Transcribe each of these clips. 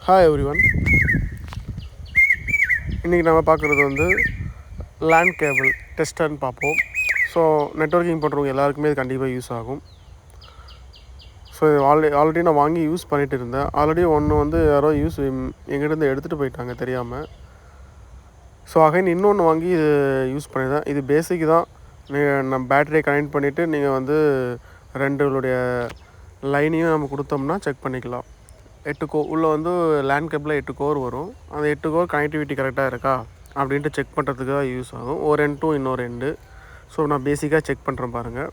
Hi everyone. இன்றைக்கி நம்ம பார்க்குறது வந்து லேண்ட் கேபிள் டெஸ்டர்னு பார்ப்போம். ஸோ நெட்வொர்க்கிங் பண்ணுறவங்க எல்லாருக்குமே இது கண்டிப்பாக யூஸ் ஆகும். ஸோ இது ஆல்ரெடி நான் வாங்கி யூஸ் பண்ணிகிட்டு இருந்தேன். ஆல்ரெடி ஒன்று வந்து யாரோ எங்கிட்டேருந்து எடுத்துகிட்டு போயிட்டாங்க தெரியாமல். ஸோ அகைன் இன்னொன்று வாங்கி இது யூஸ் பண்ணியிருந்தேன். இது பேசிக் தான். நம்ம பேட்டரியை கனெக்ட் பண்ணிவிட்டு நீங்கள் வந்து ரெண்டுடைய லைனையும் நம்ம கொடுத்தோம்னா செக் பண்ணிக்கலாம். 8 உள்ளே வந்து லேண்ட் கேபிளில் 8 கோர் வரும். அந்த 8 கோர் கனெக்டிவிட்டி கரெக்டாக இருக்கா அப்படின்ட்டு செக் பண்ணுறதுக்கு தான் யூஸ் ஆகும். ஒரு எண்ட் டு இன்னொரு எண்டு. ஸோ நான் பேசிக்காக செக் பண்ணுறேன் பாருங்கள்.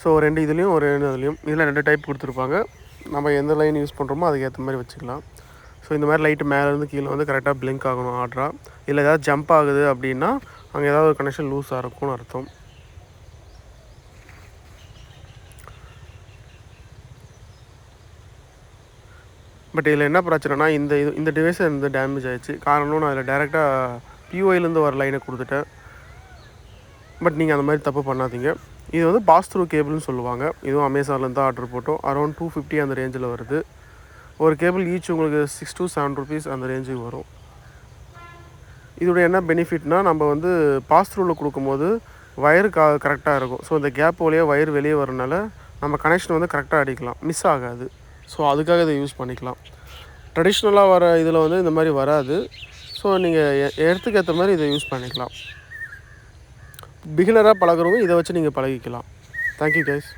ஸோ ஒரு ரெண்டு இதுலேயும் ஒரு ரெண்டு இதுலேயும் இதில் 2 டைப் கொடுத்துருப்பாங்க. நம்ம எந்த லைன் யூஸ் பண்ணுறோமோ அதுக்கேற்ற மாதிரி வச்சுக்கலாம். ஸோ இந்த மாதிரி லைட்டு மேலேருந்து கீழே வந்து கரெக்டாக பிளிங்க் ஆகணும் ஆர்டராக. இல்லை ஏதாவது ஜம்ப் ஆகுது அப்படின்னா அங்கே ஏதாவது ஒரு கனெக்ஷன் லூஸாக இருக்கும்னு அர்த்தம். பட் இதில் என்ன பிரச்சனைனா இந்த டிவைஸை வந்து டேமேஜ் ஆகிடுச்சு. காரணம் நான் அதில் டேரெக்டாக பியூஐலேருந்து வர லைனை கொடுத்துட்டேன். பட் நீங்கள் அந்த மாதிரி தப்பு பண்ணாதீங்க. இது வந்து பாஸ் த்ரூ கேபிள்னு சொல்லுவாங்க. இதுவும் அமேசான்லேருந்து தான் ஆர்டர் போட்டோம். அரௌண்ட் 250 அந்த ரேஞ்சில் வருது. ஒரு கேபிள் ஈச் உங்களுக்கு 6 to 7 rupees அந்த ரேஞ்சுக்கு வரும். இதோட என்ன பெனிஃபிட்னால் நம்ம வந்து பாஸ் த்ரூவில் கொடுக்கும்போது வயரு கரெக்டாக இருக்கும். ஸோ இந்த கேப் வழியாக வயர் வெளியே வரனால நம்ம கனெக்ஷன் வந்து கரெக்டாக அடிக்கலாம், மிஸ் ஆகாது. ஸோ அதுக்காக இதை யூஸ் பண்ணிக்கலாம். ட்ரெடிஷ்னலாக வர இதில் வந்து இந்த மாதிரி வராது. ஸோ நீங்கள் இடத்துக்கு ஏற்ற மாதிரி இதை யூஸ் பண்ணிக்கலாம். பிகினராக பழகிறவங்க இதை வச்சு நீங்கள் பழகிக்கலாம். Thank you guys.